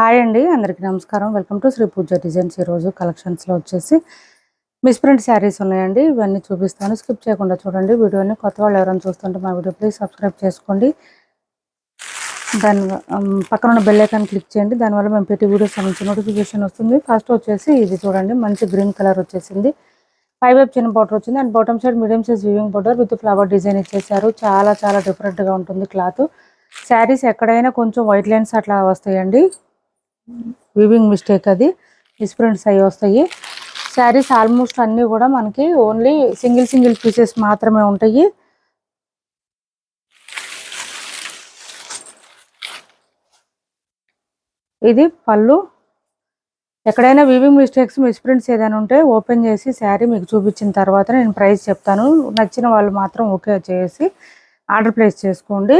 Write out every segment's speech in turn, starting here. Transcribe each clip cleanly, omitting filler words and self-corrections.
Hi అండి, అందరికీ నమస్కారం. Welcome to Shri Pooja designs. ఈరోజు కలెక్షన్స్లో వచ్చేసి మిస్ ప్రింట్ శారీస్ ఉన్నాయండి. ఇవన్నీ చూపిస్తాను, స్కిప్ చేయకుండా చూడండి వీడియోని. కొత్త వాళ్ళు ఎవరైనా చూస్తుంటే మా వీడియో ప్లీజ్ సబ్స్క్రైబ్ చేసుకోండి. దాని పక్కన ఉన్న బెల్ ఐకాన్ క్లిక్ చేయండి. దానివల్ల మేము పెట్టి వీడియోస్ నుంచి నోటిఫికేషన్ వస్తుంది. ఫస్ట్ వచ్చేసి ఇది చూడండి, మంచి గ్రీన్ కలర్ వచ్చేసింది. పై వైపు చిన్న బార్డర్ వచ్చింది and bottom side medium size weaving border with flower design ఇచ్చేసారు. చాలా చాలా డిఫరెంట్గా ఉంటుంది క్లాత్. శారీస్ ఎక్కడైనా కొంచెం వైట్ లైన్స్ అట్లా వస్తాయండి, వీవింగ్ మిస్టేక్, అది మిస్ప్రింట్స్ అయ్యి వస్తాయి. శారీస్ ఆల్మోస్ట్ అన్నీ కూడా మనకి ఓన్లీ సింగిల్ పీసెస్ మాత్రమే ఉంటాయి. ఇది పళ్ళు. ఎక్కడైనా వీవింగ్ మిస్టేక్స్ మిస్ప్రింట్స్ ఏదైనా ఉంటే ఓపెన్ చేసి శారీ మీకు చూపించిన తర్వాత నేను ప్రైస్ చెప్తాను. నచ్చిన వాళ్ళు మాత్రం ఓకే చేసి ఆర్డర్ ప్లేస్ చేసుకోండి.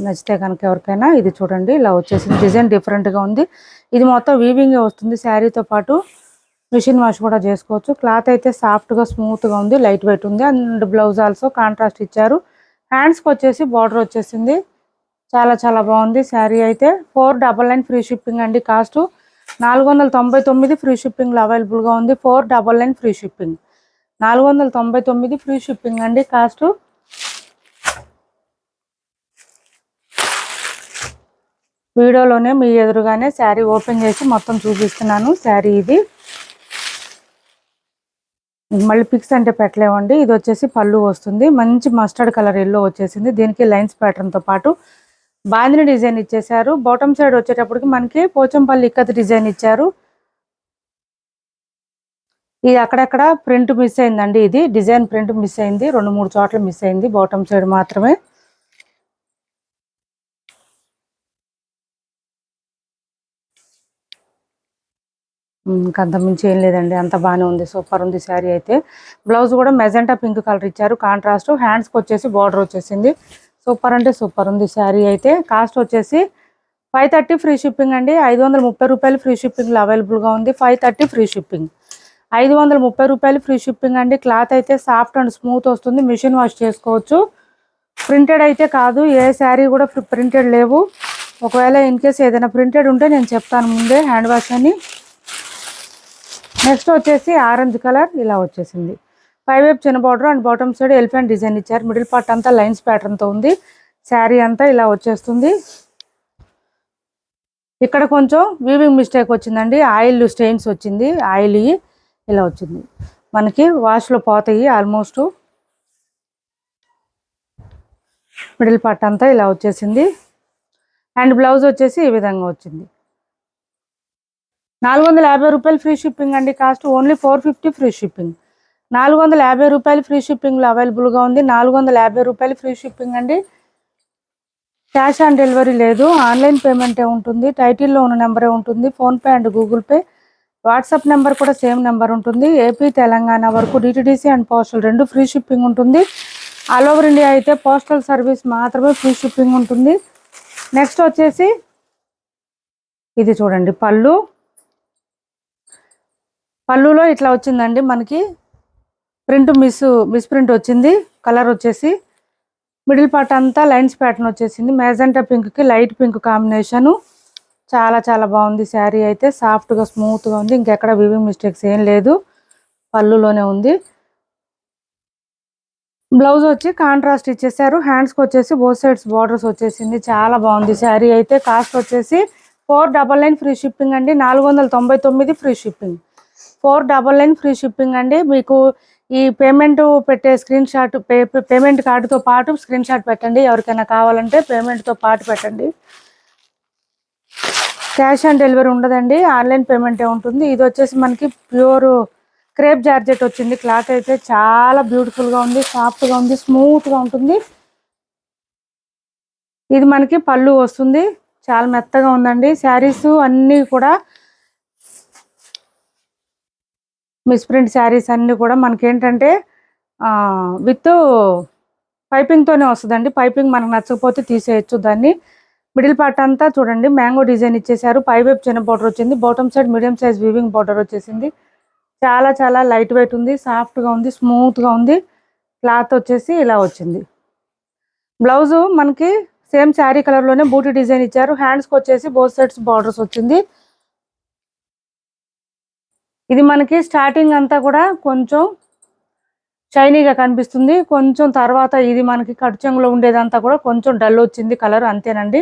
నచ్చితే కనుక ఎవరికైనా. ఇది చూడండి, ఇలా వచ్చేసింది. డిజైన్ డిఫరెంట్గా ఉంది. ఇది మొత్తం వీవింగే వస్తుంది. శారీతో పాటు మిషన్ వాష్ కూడా చేసుకోవచ్చు. క్లాత్ అయితే సాఫ్ట్గా స్మూత్గా ఉంది, లైట్ వెయిట్ ఉంది. అండ్ బ్లౌజ్ ఆల్సో కాంట్రాస్ట్ ఇచ్చారు. హ్యాండ్స్కి వచ్చేసి బార్డర్ వచ్చేసింది. చాలా చాలా బాగుంది శారీ అయితే. 499 ఫ్రీ షిప్పింగ్ అండి. కాస్ట్ 499 ఫ్రీ షిప్పింగ్లో అవైలబుల్గా ఉంది. 499 ఫ్రీ షిప్పింగ్, 499 ఫ్రీ షిప్పింగ్ అండి కాస్ట్. వీడియోలోనే మీ ఎదురుగానే శారీ ఓపెన్ చేసి మొత్తం చూపిస్తున్నాను. శారీ ఇది మళ్ళీ పిక్స్ అంటే పెట్టలేమండి. ఇది వచ్చేసి పళ్ళు వస్తుంది. మంచి మస్టర్డ్ కలర్ ఎల్లో వచ్చేసింది. దీనికి లైన్స్ ప్యాటర్న్తో పాటు బాందిని డిజైన్ ఇచ్చేసారు. బాటమ్ సైడ్ వచ్చేటప్పటికి మనకి పోచంపల్లి ఇక్కత్ డిజైన్ ఇచ్చారు. ఇది అక్కడక్కడ ప్రింట్ మిస్ అయిందండి. ఇది డిజైన్ ప్రింట్ మిస్ అయింది, 2-3 చోట్ల మిస్ అయింది. బాటమ్ సైడ్ మాత్రమే. అంత మించి ఏం లేదండి, అంత బాగానే ఉంది. సూపర్ ఉంది శారీ అయితే. బ్లౌజ్ కూడా మెజెంటా పింక్ కలర్ ఇచ్చారు కాంట్రాస్ట్. హ్యాండ్స్కి వచ్చేసి బార్డర్ వచ్చేసింది. సూపర్ అంటే సూపర్ ఉంది శారీ అయితే. కాస్ట్ వచ్చేసి 530 ఫ్రీ షిప్పింగ్ అండి. 530 రూపాయలు ఫ్రీ షిప్పింగ్లో అవైలబుల్గా ఉంది. 530 ఫ్రీ షిప్పింగ్, 530 రూపాయలు ఫ్రీ షిప్పింగ్ అండి. క్లాత్ అయితే సాఫ్ట్ అండ్ స్మూత్ వస్తుంది. మిషన్ వాష్ చేసుకోవచ్చు. ప్రింటెడ్ అయితే కాదు, ఏ శారీ కూడా ప్రింటెడ్ లేవు. ఒకవేళ ఇన్ కేస్ ఏదైనా ప్రింటెడ్ ఉంటే నేను చెప్తాను ముందే, హ్యాండ్ వాష్ అని. నెక్స్ట్ వచ్చేసి ఆరెంజ్ కలర్ ఇలా వచ్చేసింది. పై వైపు చిన్న border and bottom side elephant design ఇచ్చారు. మిడిల్ పార్ట్ అంతా లైన్స్ ప్యాటర్న్తో ఉంది. శారీ అంతా ఇలా వచ్చేస్తుంది. ఇక్కడ కొంచెం వీవింగ్ మిస్టేక్ వచ్చిందండి, ఆయిల్ స్టెయిన్స్ వచ్చింది. ఆయిల్ ఇలా వచ్చింది, మనకి వాష్లో పోతాయి ఆల్మోస్ట్. మిడిల్ పార్ట్ అంతా ఇలా వచ్చేసింది. అండ్ బ్లౌజ్ వచ్చేసి ఈ విధంగా వచ్చింది. 450 రూపాయలు ఫ్రీ షిప్పింగ్ అండి. కాస్ట్ ఓన్లీ 450 ఫ్రీ షిప్పింగ్, 450 రూపాయలు ఫ్రీ షిప్పింగ్లో అవైలబుల్గా ఉంది. 450 రూపాయలు ఫ్రీ షిప్పింగ్ అండి. క్యాష్ ఆన్ డెలివరీ లేదు, ఆన్లైన్ పేమెంటే ఉంటుంది. టైటిల్లో ఉన్న నెంబరే ఉంటుంది. PhonePe and Google pay, WhatsApp number కూడా సేమ్ నెంబర్ ఉంటుంది. ఏపీ తెలంగాణ వరకు DTDC and postal 2 free shipping ఉంటుంది. ఆల్ ఓవర్ ఇండియా అయితే పోస్టల్ సర్వీస్ మాత్రమే ఫ్రీ షిప్పింగ్ ఉంటుంది. నెక్స్ట్ వచ్చేసి ఇది చూడండి, పళ్ళులో ఇట్లా వచ్చిందండి మనకి. ప్రింట్ మిస్ ప్రింట్ వచ్చింది. కలర్ వచ్చేసి మిడిల్ పార్ట్ అంతా లైన్స్ ప్యాటర్న్ వచ్చేసింది. మెజెంటా పింక్కి లైట్ పింక్ కాంబినేషను. చాలా చాలా బాగుంది శారీ అయితే. సాఫ్ట్గా స్మూత్గా ఉంది. ఇంకెక్కడ వీవింగ్ మిస్టేక్స్ ఏం లేదు, పళ్ళులోనే ఉంది. బ్లౌజ్ వచ్చి కాంట్రాస్ట్ ఇచ్చేసారు. హ్యాండ్స్కి వచ్చేసి బోత్ సైడ్స్ బార్డర్స్ వచ్చేసింది. చాలా బాగుంది శారీ అయితే. కాస్ట్ వచ్చేసి 499 ఫ్రీ షిప్పింగ్ అండి. 499 ఫ్రీ షిప్పింగ్, 499 ఫ్రీ షిప్పింగ్ అండి. మీకు ఈ పేమెంట్ పెట్టే స్క్రీన్ షాట్, పేమెంట్ కార్డుతో పాటు స్క్రీన్ షాట్ పెట్టండి. ఎవరికైనా కావాలంటే పేమెంట్తో పాటు పెట్టండి. క్యాష్ ఆన్ డెలివరీ ఉండదండి, ఆన్లైన్ పేమెంటే ఉంటుంది. ఇది వచ్చేసి మనకి ప్యూర్ క్రేప్ జార్జెట్ వచ్చింది. క్లాత్ అయితే చాలా బ్యూటిఫుల్గా ఉంది, సాఫ్ట్గా ఉంది, స్మూత్గా ఉంటుంది. ఇది మనకి పళ్ళు వస్తుంది. చాలా మెత్తగా ఉందండి. శారీస్ అన్నీ కూడా మిస్ప్రింట్ శారీస్ అన్నీ కూడా మనకేంటంటే విత్ పైపింగ్తోనే వస్తుందండి. పైపింగ్ మనకు నచ్చకపోతే తీసేయచ్చు దాన్ని. మిడిల్ పార్ట్ అంతా చూడండి మ్యాంగో డిజైన్ ఇచ్చేసారు. పై వైపు చిన్న బార్డర్ వచ్చింది. Bottom side medium size weaving border వచ్చేసింది. చాలా చాలా లైట్ వెయిట్ ఉంది, సాఫ్ట్గా ఉంది, స్మూత్గా ఉంది. క్లాత్ వచ్చేసి ఇలా వచ్చింది. బ్లౌజు మనకి సేమ్ శారీ కలర్లోనే బూటీ డిజైన్ ఇచ్చారు. హ్యాండ్స్కి వచ్చేసి బోత్ సైడ్స్ బార్డర్స్ వచ్చింది. ఇది మనకి స్టార్టింగ్ అంతా కూడా కొంచెం షైనీగా కనిపిస్తుంది. కొంచెం తర్వాత ఇది మనకి కట్ చెంగులో ఉండేదంతా కూడా కొంచెం డల్ వచ్చింది కలర్, అంతేనండి.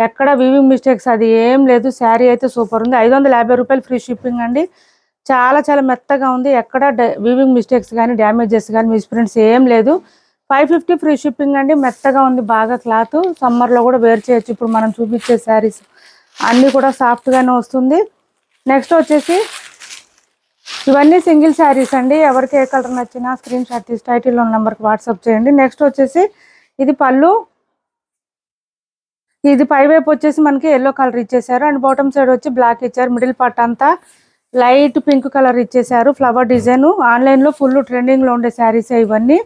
ఎక్కడ వీవింగ్ మిస్టేక్స్ అది ఏం లేదు. శారీ అయితే సూపర్ ఉంది. 550 రూపాయలు ఫ్రీ షిప్పింగ్ అండి. చాలా చాలా మెత్తగా ఉంది. ఎక్కడ వీవింగ్ మిస్టేక్స్ కానీ డ్యామేజెస్ కానీ మిస్ప్రింట్స్ ఏం లేదు. 550 ఫ్రీ షిప్పింగ్ అండి. మెత్తగా ఉంది బాగా క్లాత్. సమ్మర్లో కూడా వేర్ చేయొచ్చు. ఇప్పుడు మనం చూపించే శారీస్ అన్నీ కూడా సాఫ్ట్గానే వస్తుంది. నెక్స్ట్ వచ్చేసి ఇవన్నీ సింగిల్ శారీస్ అండి. ఎవరికి ఏ కలర్ నచ్చినా స్క్రీన్ షాట్ తీసి టైటిల్లో ఉన్న నెంబర్కి వాట్సాప్ చేయండి. నెక్స్ట్ వచ్చేసి ఇది పళ్ళు. ఇది పై వైపు వచ్చేసి మనకి ఎల్లో కలర్ ఇచ్చేసారు అండ్ బాటమ్ సైడ్ వచ్చి బ్లాక్ ఇచ్చారు. మిడిల్ పార్ట్ అంతా లైట్ పింక్ కలర్ ఇచ్చేసారు. ఫ్లవర్ డిజైన్ ఆన్లైన్లో ఫుల్ ట్రెండింగ్లో ఉండే శారీసే ఇవన్నీ.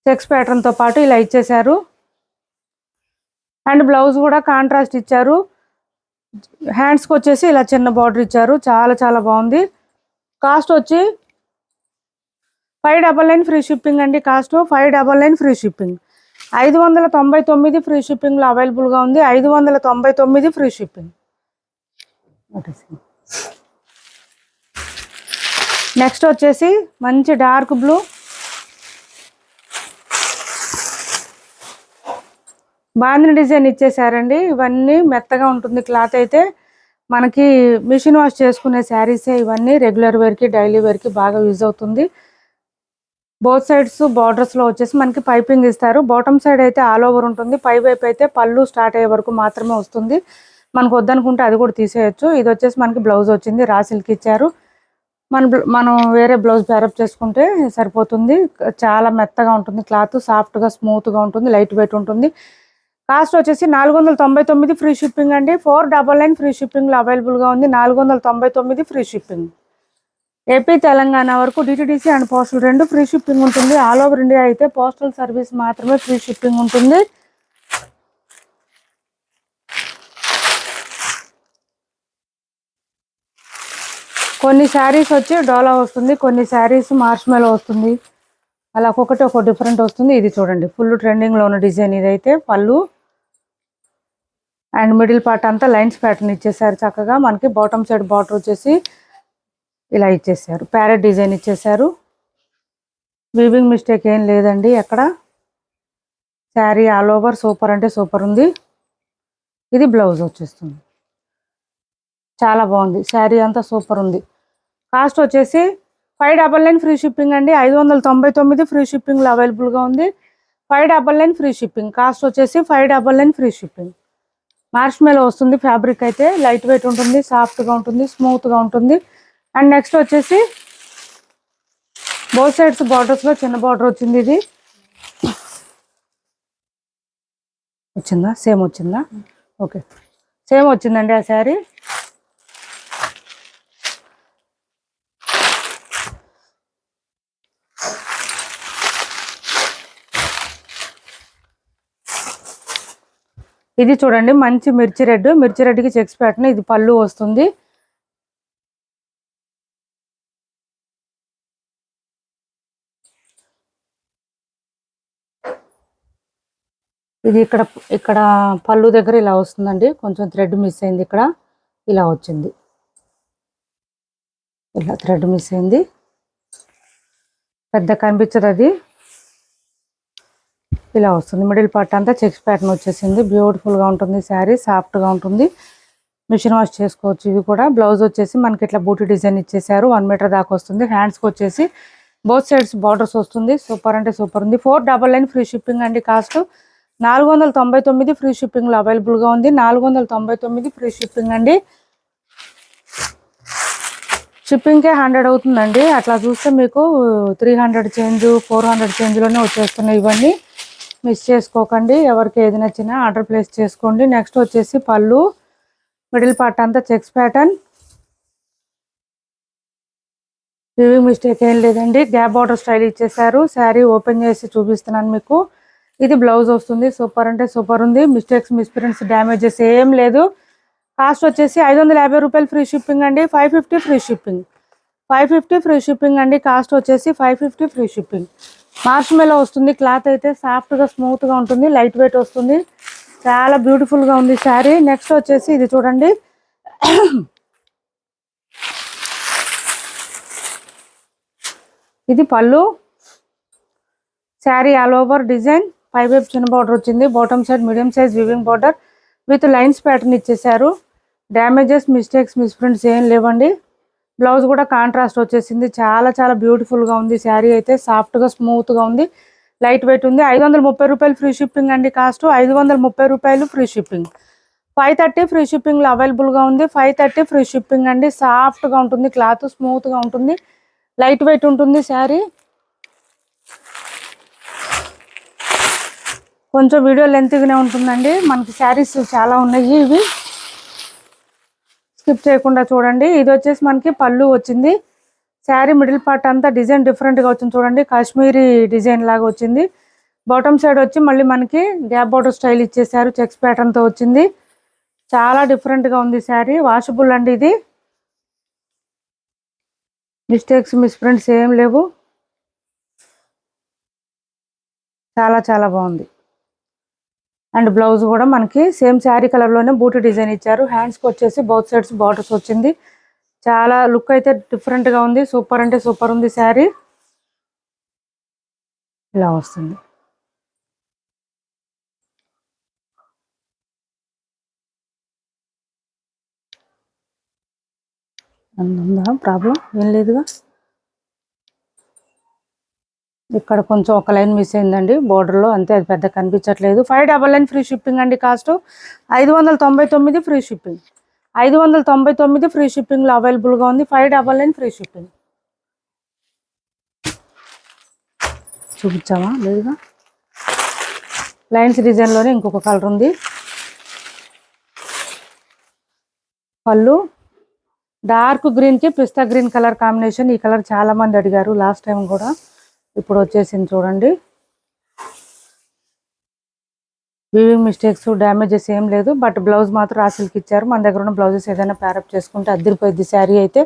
చెక్స్ ప్యాటర్న్తో పాటు ఇలా ఇచ్చేసారు అండ్ బ్లౌజ్ కూడా కాంట్రాస్ట్ ఇచ్చారు. హ్యాండ్స్కి వచ్చేసి ఇలా చిన్న బార్డర్ ఇచ్చారు. చాలా చాలా బాగుంది. కాస్ట్ వచ్చి 599 ఫ్రీ షిప్పింగ్ అండి. Cost 599 free shipping. 599 ఫ్రీ షిప్పింగ్లో అవైలబుల్గా ఉంది. 599 ఫ్రీ షిప్పింగ్. నెక్స్ట్ వచ్చేసి మంచి డార్క్ బ్లూ, బాందిని డిజైన్ ఇచ్చేసారండి. ఇవన్నీ మెత్తగా ఉంటుంది క్లాత్ అయితే. మనకి మిషన్ వాష్ చేసుకునే శారీసే ఇవన్నీ. రెగ్యులర్ వేర్కి డైలీ వేర్కి బాగా యూజ్ అవుతుంది. బోత్ సైడ్స్ బార్డర్స్లో వచ్చేసి మనకి పైపింగ్ ఇస్తారు. బాటమ్ సైడ్ అయితే ఆల్ ఓవర్ ఉంటుంది. పై వైపు అయితే పళ్ళు స్టార్ట్ అయ్యే వరకు మాత్రమే వస్తుంది. మనకు వద్దనుకుంటే అది కూడా తీసేయచ్చు. ఇది వచ్చేసి మనకి బ్లౌజ్ వచ్చింది. రా సిల్క్ ఇచ్చారు. మనం వేరే బ్లౌజ్ ప్యారప్ చేసుకుంటే సరిపోతుంది. చాలా మెత్తగా ఉంటుంది క్లాత్. సాఫ్ట్గా స్మూత్గా ఉంటుంది. లైట్ వెయిట్ ఉంటుంది. కాస్ట్ వచ్చేసి 499 ఫ్రీ షిప్పింగ్ అండి. 499 ఫ్రీ షిప్పింగ్లో అవైలబుల్గా ఉంది. 499 ఫ్రీ షిప్పింగ్. ఏపీ తెలంగాణ వరకు డిటిడిసి అండ్ పోస్టల్ రెండు ఫ్రీ షిప్పింగ్ ఉంటుంది. ఆల్ ఓవర్ ఇండియా అయితే పోస్టల్ సర్వీస్ మాత్రమే ఫ్రీ షిప్పింగ్ ఉంటుంది. కొన్ని శారీస్ వచ్చి డోలా వస్తుంది, కొన్ని శారీస్ మార్ష్మెలో వస్తుంది. అలా ఒక్కొక్కటి ఒక డిఫరెంట్ వస్తుంది. ఇది చూడండి ఫుల్ ట్రెండింగ్లో ఉన్న డిజైన్. ఇదైతే పళ్ళు అండ్ మిడిల్ పార్ట్ అంతా లైన్స్ ప్యాటర్న్ ఇచ్చేసారు చక్కగా. మనకి బాటమ్ సైడ్ బార్డర్ వచ్చేసి ఇలా ఇచ్చేసారు. ప్యారెట్ డిజైన్ ఇచ్చేసారు. వీవింగ్ మిస్టేక్ ఏం లేదండి ఎక్కడ. శారీ ఆల్ ఓవర్ సూపర్ అంటే సూపర్ ఉంది. ఇది బ్లౌజ్ వచ్చేస్తుంది. చాలా బాగుంది. శారీ అంతా సూపర్ ఉంది. కాస్ట్ వచ్చేసి 599 ఫ్రీ షిప్పింగ్ అండి. 599 ఫ్రీ షిప్పింగ్లో అవైలబుల్గా ఉంది. 599 ఫ్రీ షిప్పింగ్. కాస్ట్ వచ్చేసి 599 ఫ్రీ షిప్పింగ్. మార్ష్మెలో వస్తుంది. ఫ్యాబ్రిక్ అయితే లైట్ వెయిట్ ఉంటుంది, సాఫ్ట్గా ఉంటుంది, స్మూత్గా ఉంటుంది. అండ్ నెక్స్ట్ వచ్చేసి బోత్ సైడ్స్ బార్డర్స్లో చిన్న బార్డర్ వచ్చింది. ఇది వచ్చిందా? సేమ్ వచ్చిందా? ఓకే, సేమ్ వచ్చిందండి ఆ శారీ. ఇది చూడండి మంచి మిర్చి రెడ్. మిర్చి రెడ్కి చెక్స్ ప్యాటర్న్. ఇది పళ్ళు వస్తుంది. ఇది ఇక్కడ ఇక్కడ పళ్ళు దగ్గర ఇలా వస్తుందండి. కొంచెం థ్రెడ్ మిస్ అయింది. ఇక్కడ ఇలా వచ్చింది. ఇలా థ్రెడ్ మిస్ అయింది. పెద్ద కనిపించదు అది. ఇలా వస్తుంది. మిడిల్ పార్ట్ అంతా చెక్స్ ప్యాటర్న్ వచ్చేసింది. బ్యూటిఫుల్గా ఉంటుంది శారీ. సాఫ్ట్గా ఉంటుంది. మిషన్ వాష్ చేసుకోవచ్చు. ఇవి కూడా బ్లౌజ్ వచ్చేసి మనకి ఇట్లా బూటీ డిజైన్ ఇచ్చేసారు. 1 మీటర్ దాకా వస్తుంది. హ్యాండ్స్కి వచ్చేసి బోత్ సైడ్స్ బార్డర్స్ వస్తుంది. సూపర్ అంటే సూపర్ ఉంది. 499 ఫ్రీ షిప్పింగ్ అండి. కాస్ట్ 499 ఫ్రీ షిప్పింగ్లో అవైలబుల్గా ఉంది. 499 ఫ్రీ షిప్పింగ్ అండి. షిప్పింగ్కే 100 అవుతుందండి. అట్లా చూస్తే మీకు 300 చేంజ్ 400 చేంజ్లోనే వచ్చేస్తున్నాయి. ఇవన్నీ మిస్ చేసుకోకండి. ఎవరికి ఏది నచ్చినా ఆర్డర్ ప్లేస్ చేసుకోండి. నెక్స్ట్ వచ్చేసి పళ్ళు. మిడిల్ పార్ట్ అంతా చెక్స్ ప్యాటర్న్. వీవింగ్ మిస్టేక్ ఏం లేదండి. గ్యాప్ బార్డర్ స్టైల్ ఇచ్చేసారు. శారీ ఓపెన్ చేసి చూపిస్తున్నాను మీకు. ఇది బ్లౌజ్ వస్తుంది. సూపర్ అంటే సూపర్ ఉంది. మిస్టేక్స్ మిస్ప్రింట్స్ డ్యామేజెస్ ఏం లేదు. కాస్ట్ వచ్చేసి 550 రూపాయలు ఫ్రీ షిప్పింగ్ అండి. 550 ఫ్రీ షిప్పింగ్. 550 ఫ్రీ షిప్పింగ్ అండి. కాస్ట్ వచ్చేసి 550 ఫ్రీ షిప్పింగ్. మార్ష్మెలో వస్తుంది. క్లాత్ అయితే సాఫ్ట్గా స్మూత్గా ఉంటుంది, లైట్ వెయిట్ వస్తుంది, చాలా బ్యూటిఫుల్గా ఉంది శారీ. నెక్స్ట్ వచ్చేసి ఇది చూడండి, ఇది పళ్ళు. శారీ ఆల్ ఓవర్ డిజైన్ 5 వైపు చిన్న బార్డర్ వచ్చింది, bottom side medium size weaving border with lines pattern ఇచ్చేసారు. డ్యామేజెస్, మిస్టేక్స్, మిస్ప్రింట్స్ ఏం లేవండి. బ్లౌజ్ కూడా కాంట్రాస్ట్ వచ్చేసింది, చాలా చాలా బ్యూటిఫుల్గా ఉంది శారీ అయితే. సాఫ్ట్గా స్మూత్గా ఉంది, లైట్ వెయిట్ ఉంది. 530 రూపాయలు ఫ్రీ షిప్పింగ్ అండి కాస్ట్. 530 రూపాయలు ఫ్రీ షిప్పింగ్. 530 ఫ్రీ షిప్పింగ్లో అవైలబుల్గా ఉంది. 530 ఫ్రీ షిప్పింగ్ అండి. సాఫ్ట్గా ఉంటుంది, క్లాత్ స్మూత్గా ఉంటుంది, లైట్ వెయిట్ ఉంటుంది శారీ. కొంచెం వీడియో లెంత్గానే ఉంటుందండి, మనకి శారీస్ చాలా ఉన్నాయి, ఇవి స్కిప్ చేయకుండా చూడండి. ఇది వచ్చేసి మనకి పళ్ళు వచ్చింది. శారీ మిడిల్ పార్ట్ అంతా డిజైన్ డిఫరెంట్గా వచ్చింది చూడండి, కాశ్మీరీ డిజైన్ లాగా వచ్చింది. బాటమ్ సైడ్ వచ్చి మళ్ళీ మనకి గ్యాప్ బార్డర్ స్టైల్ ఇచ్చేసారు, చెక్స్ ప్యాటర్న్తో వచ్చింది. చాలా డిఫరెంట్గా ఉంది శారీ. వాషబుల్ అండి ఇది, మిస్టేక్స్ మిస్ప్రింట్స్ ఏం లేవు, చాలా చాలా బాగుంది. అండ్ బ్లౌజ్ కూడా మనకి సేమ్ శారీ కలర్లోనే బూటీ డిజైన్ ఇచ్చారు. హ్యాండ్స్కి వచ్చేసి బౌత్ సైడ్స్ బార్డర్స్ వచ్చింది. చాలా లుక్ అయితే డిఫరెంట్గా ఉంది, సూపర్ అంటే సూపర్ ఉంది శారీ. ఇలా వస్తుంది. ఉందా ప్రాబ్లం? ఏం లేదుగా. ఇక్కడ కొంచెం ఒక లైన్ మిస్ అయిందండి బోర్డర్లో, అంతే, అది పెద్ద కనిపించట్లేదు. 599 ఫ్రీ షిప్పింగ్ అండి కాస్ట్. 599 free shipping. 599 ఫ్రీ షిప్పింగ్లో అవైలబుల్గా ఉంది. 599 ఫ్రీ షిప్పింగ్. చూపించామా? లేదుగా. లైన్స్ డిజైన్లోనే ఇంకొక కలర్ ఉంది. పళ్ళు డార్క్ గ్రీన్కి పిస్తా గ్రీన్ కలర్ కాంబినేషన్. ఈ కలర్ చాలా మంది అడిగారు లాస్ట్ టైం కూడా, ఇప్పుడు వచ్చేసింది చూడండి. వీవింగ్ మిస్టేక్స్, డ్యామేజెస్ ఏం లేదు, బట్ బ్లౌజ్ మాత్రం రాసిల్కి ఇచ్చారు. మన దగ్గర ఉన్న బ్లౌజెస్ ఏదైనా ప్యారప్ చేసుకుంటే అద్దరిపోయింది శారీ అయితే.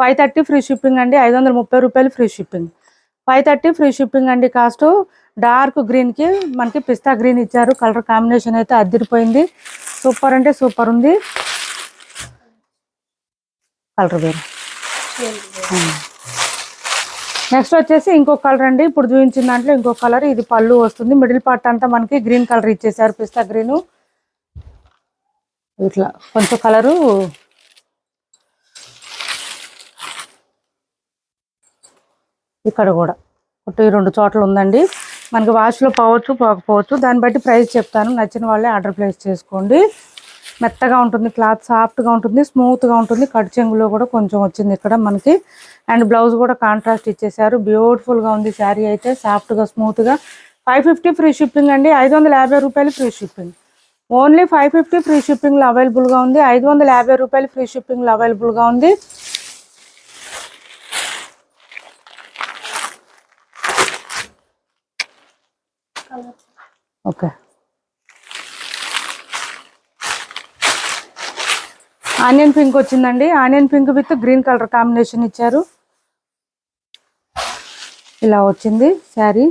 530 ఫ్రీ షిప్పింగ్ అండి. 530 రూపాయలు ఫ్రీ షిప్పింగ్. 530 ఫ్రీ షిప్పింగ్ అండి కాస్ట్. డార్క్ గ్రీన్కి మనకి పిస్తా గ్రీన్ ఇచ్చారు, కలర్ కాంబినేషన్ అయితే అద్దరిపోయింది, సూపర్ అంటే సూపర్ ఉంది. కలర్ వేరు. నెక్స్ట్ వచ్చేసి ఇంకొక కలర్ అండి, ఇప్పుడు చూపించిన దాంట్లో ఇంకొక కలర్. ఇది పళ్ళు వస్తుంది, మిడిల్ పార్ట్ అంతా మనకి గ్రీన్ కలర్ ఇచ్చేసారు, పిస్తా గ్రీను. ఇట్లా కొంచెం కలరు ఇక్కడ కూడా ఒకటి 2 చోట్ల ఉందండి. మనకి వాష్లో పోవచ్చు పోకపోవచ్చు, దాన్ని బట్టి ప్రైస్ చెప్తాను. నచ్చిన వాళ్ళే ఆర్డర్ ప్లేస్ చేసుకోండి. మెత్తగా ఉంటుంది, క్లాత్ సాఫ్ట్గా ఉంటుంది, స్మూత్గా ఉంటుంది. కట్ చెంగులో కూడా కొంచెం వచ్చింది ఇక్కడ మనకి. అండ్ బ్లౌజ్ కూడా కాంట్రాస్ట్ ఇచ్చేసారు, బ్యూటిఫుల్గా ఉంది శారీ అయితే, సాఫ్ట్గా స్మూత్గా. 550 ఫ్రీ షిప్పింగ్ అండి. 550 రూపాయలు ఫ్రీ షిప్పింగ్. ఓన్లీ 550 ఫ్రీ షిప్పింగ్లో అవైలబుల్గా ఉంది. 550 రూపాయలు ఫ్రీ షిప్పింగ్లో అవైలబుల్గా ఉంది. ఓకే, ఆనియన్ పింక్ వచ్చిందండి. Onion pink with green colour combination ఇచ్చారు, ఇలా వచ్చింది శారీ.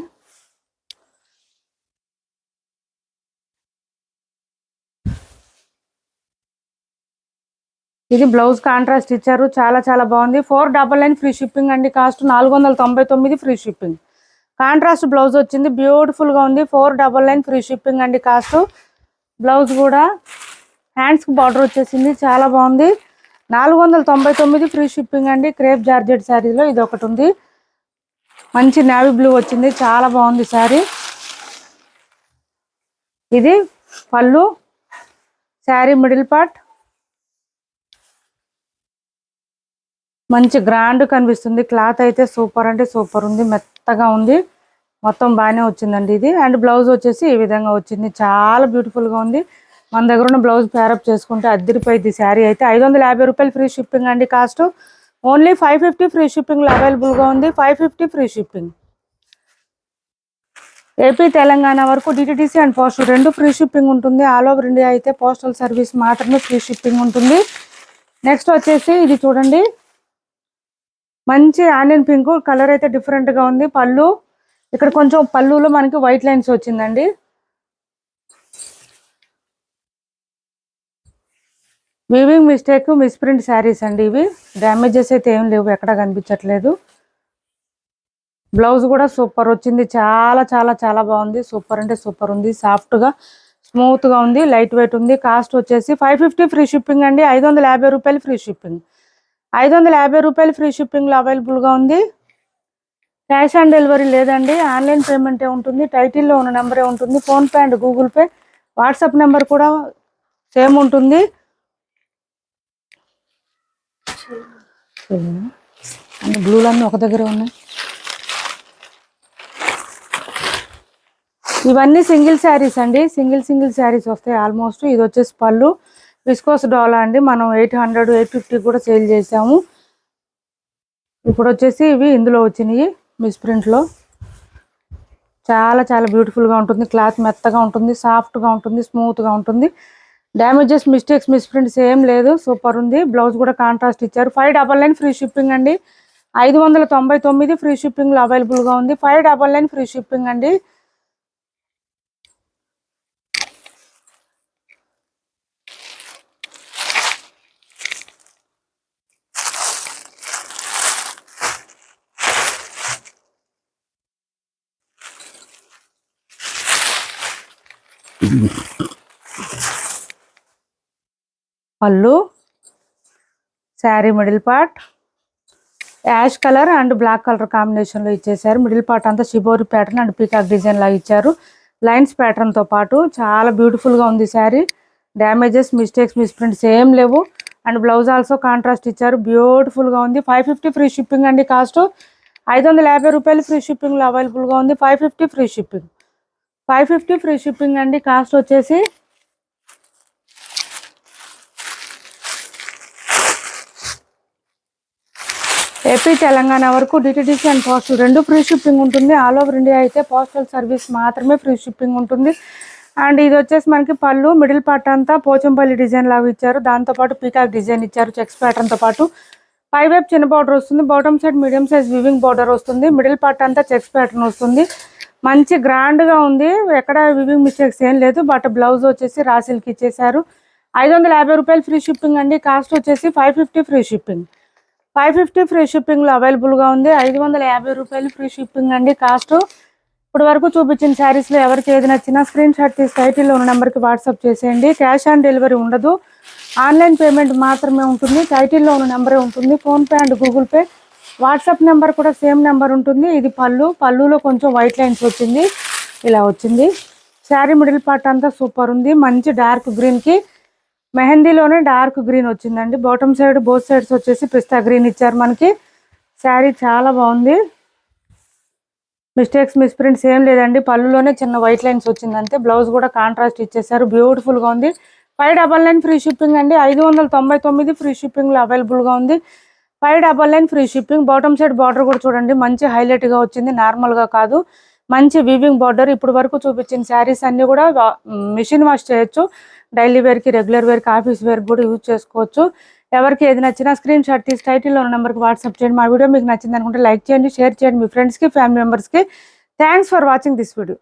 ఇది బ్లౌజ్ కాంట్రాస్ట్ ఇచ్చారు, చాలా చాలా బాగుంది. 499 ఫ్రీ షిప్పింగ్ అండి cost. 499 free shipping. Contrast blouse వచ్చింది, బ్యూటిఫుల్గా ఉంది. 499 ఫ్రీ షిప్పింగ్ అండి కాస్ట్. బ్లౌజ్ కూడా హ్యాండ్స్కి బార్డర్ వచ్చేసింది, చాలా బాగుంది. 499 ఫ్రీ షిప్పింగ్ అండి. క్రేప్ జార్జెట్ శారీలో ఇది ఒకటి ఉంది, మంచి నేవీ బ్లూ వచ్చింది, చాలా బాగుంది శారీ. ఇది పళ్ళు, శారీ మిడిల్ పార్ట్ మంచి గ్రాండ్ కనిపిస్తుంది. క్లాత్ అయితే సూపర్ అంటే సూపర్ ఉంది, మెత్తగా ఉంది, మొత్తం బాగానే వచ్చిందండి ఇది. అండ్ బ్లౌజ్ వచ్చేసి ఈ విధంగా వచ్చింది, చాలా బ్యూటిఫుల్గా ఉంది. మన దగ్గర ఉన్న బ్లౌజ్ ప్యారప్ చేసుకుంటే అద్దరిపోయింది శారీ అయితే. 550 రూపాయలు ఫ్రీ షిప్పింగ్ అండి కాస్ట్. ఓన్లీ 550 ఫ్రీ షిప్పింగ్లో అవైలబుల్గా ఉంది. 550 ఫ్రీ షిప్పింగ్. ఏపీ తెలంగాణ వరకు DTDC and post 2 free shipping ఉంటుంది. ఆల్ ఓవర్ ఇండియా అయితే పోస్టల్ సర్వీస్ మాత్రమే ఫ్రీ షిప్పింగ్ ఉంటుంది. నెక్స్ట్ వచ్చేసి ఇది చూడండి, మంచి ఆనియన్ పింక్ కలర్ అయితే డిఫరెంట్గా ఉంది. పళ్ళు ఇక్కడ కొంచెం పళ్ళులో మనకి వైట్ లైన్స్ వచ్చిందండి. వీవింగ్ మిస్టేక్ మిస్ప్రింట్ శారీస్ అండి ఇవి. డ్యామేజెస్ అయితే ఏం లేవు, ఎక్కడ కనిపించట్లేదు. బ్లౌజ్ కూడా సూపర్ వచ్చింది, చాలా చాలా చాలా బాగుంది. సూపర్ అంటే సూపర్ ఉంది, సాఫ్ట్గా స్మూత్గా ఉంది, లైట్ వెయిట్ ఉంది. కాస్ట్ వచ్చేసి 550 ఫ్రీ షిప్పింగ్ అండి. 550 రూపాయలు ఫ్రీ షిప్పింగ్. 550 రూపాయలు ఫ్రీ షిప్పింగ్లో అవైలబుల్గా ఉంది. క్యాష్ ఆన్ డెలివరీ లేదండి, ఆన్లైన్ పేమెంటే ఉంటుంది. టైటిల్లో ఉన్న నెంబరే ఉంటుంది. PhonePe and Google pay, WhatsApp number కూడా సేమ్ ఉంటుంది. అన్ని బ్లూలన్నీ ఒక దగ్గర ఉన్నాయి. ఇవన్నీ సింగిల్ శారీస్ అండి, సింగిల్ శారీస్ వస్తాయి ఆల్మోస్ట్. ఇది వచ్చేసి పళ్ళు, విస్కోస్ డోలా అండి. మనం 800 850 కూడా సేల్ చేసాము. ఇప్పుడు వచ్చేసి ఇవి ఇందులో వచ్చినాయి మిస్ప్రింట్లో. చాలా చాలా బ్యూటిఫుల్గా ఉంటుంది, క్లాత్ మెత్తగా ఉంటుంది, సాఫ్ట్గా ఉంటుంది, స్మూత్గా ఉంటుంది. డ్యామేజెస్ మిస్టేక్స్ మిస్ప్రింట్స్ ఏం లేదు, సూపర్ ఉంది. బ్లౌజ్ కూడా కాంట్రాస్ట్ ఇచ్చారు. 599 ఫ్రీ షిప్పింగ్ అండి. 599 ఫ్రీ షిప్పింగ్లో అవైలబుల్గా ఉంది. 599 ఫ్రీ షిప్పింగ్ అండి. పళ్ళు, sari middle part ash colour and black colour కాంబినేషన్లో ఇచ్చేసారు. మిడిల్ పార్ట్ అంతా shibori pattern and peacock design లాగా ఇచ్చారు, లైన్స్ ప్యాటర్న్తో పాటు. చాలా బ్యూటిఫుల్గా ఉంది శారీ. డ్యామేజెస్ మిస్టేక్స్ మిస్ప్రింట్స్ ఏం లేవు. అండ్ బ్లౌజ్ ఆల్సో కాంట్రాస్ట్ ఇచ్చారు, బ్యూటిఫుల్గా ఉంది. 550 ఫ్రీ షిప్పింగ్ అండి. కాస్ట్ 550 రూపాయలు ఫ్రీ షిప్పింగ్లో అవైలబుల్గా ఉంది. 550 ఫ్రీ షిప్పింగ్. 550 ఫ్రీ షిప్పింగ్ అండి. కాస్ట్ వచ్చేసి ఏపీ తెలంగాణ వరకు డిటిడిసి అండ్ పోస్టల్ రెండు ఫ్రీ షిప్పింగ్ ఉంటుంది. ఆల్ ఓవర్ ఇండియా అయితే పోస్టల్ సర్వీస్ మాత్రమే ఫ్రీ షిప్పింగ్ ఉంటుంది. అండ్ ఇది వచ్చేసి మనకి పళ్ళు, మిడిల్ పార్ట్ అంతా పోచంపల్లి డిజైన్ లాగా ఇచ్చారు. దాంతోపాటు పీకాక్ డిజైన్ ఇచ్చారు చెక్స్ ప్యాటర్న్తో పాటు. పై వైపు చిన్న బార్డర్ వస్తుంది, bottom side medium size weaving border వస్తుంది. మిడిల్ పార్ట్ అంతా చెక్స్ ప్యాటర్న్ వస్తుంది. మంచి గ్రాండ్గా ఉంది, ఎక్కడ వివింగ్ మిస్టేక్స్ ఏం లేదు. బట్ బ్లౌజ్ వచ్చేసి రాసిల్కి ఇచ్చేసారు. 550 రూపాయలు ఫ్రీ షిప్పింగ్ అండి. కాస్ట్ వచ్చేసి 550 ఫ్రీ షిప్పింగ్. 550 ఫ్రీ షిప్పింగ్లో అవైలబుల్గా ఉంది. 550 రూపాయలు ఫ్రీ షిప్పింగ్ అండి. కాస్ట్ ఇప్పుడు వరకు చూపించిన శారీస్లో ఎవరికి ఏది నచ్చినా స్క్రీన్ షాట్ తీసి టైటిల్లో ఉన్న నెంబర్కి వాట్సాప్ చేసేయండి. క్యాష్ ఆన్ డెలివరీ ఉండదు, ఆన్లైన్ పేమెంట్ మాత్రమే ఉంటుంది. టైటిల్లో ఉన్న నెంబరే ఉంటుంది. PhonePe and Google pay, WhatsApp number కూడా సేమ్ నెంబర్ ఉంటుంది. ఇది పళ్ళు, పళ్ళులో కొంచెం వైట్ లైన్స్ వచ్చింది, ఇలా వచ్చింది. శారీ మిడిల్ పార్ట్ అంతా సూపర్ ఉంది. మంచి డార్క్ గ్రీన్కి మెహందీలోనే డార్క్ గ్రీన్ వచ్చిందండి. బాటమ్ సైడ్ బోత్ సైడ్స్ వచ్చేసి పిస్తా గ్రీన్ ఇచ్చారు మనకి. శారీ చాలా బాగుంది, మిస్టేక్స్ మిస్ప్రింట్స్ ఏం లేదండి. పళ్ళులోనే చిన్న వైట్ లైన్స్ వచ్చిందంతే. బ్లౌజ్ కూడా కాంట్రాస్ట్ ఇచ్చేసారు, బ్యూటిఫుల్గా ఉంది. 599 ఫ్రీ షిప్పింగ్ అండి. 599 ఫ్రీ షిప్పింగ్లో అవైలబుల్గా ఉంది. 599 free shipping. Bottom side border కూడా చూడండి, మంచి హైలైట్గా వచ్చింది, నార్మల్గా కాదు, మంచి వీవింగ్ బార్డర్. ఇప్పుడు వరకు చూపించిన శారీస్ అన్నీ కూడా మిషన్ వాష్ చేయొచ్చు. డైలీ వేర్కి, రెగ్యులర్ వేర్కి, ఆఫీస్ వేర్కి కూడా యూజ్ చేసుకోవచ్చు. ఎవరికి ఏది నచ్చినా స్క్రీన్ షాట్ తీసి టైటిల్లో ఉన్న నెంబర్కి వాట్సాప్ చేయండి. మా వీడియో మీకు నచ్చింది అనుకుంటే లైక్ చేయండి, షేర్ చేయండి మీ ఫ్రెండ్స్కి, ఫ్యామిలీ మెంబర్స్కి. Thanks for watching this video.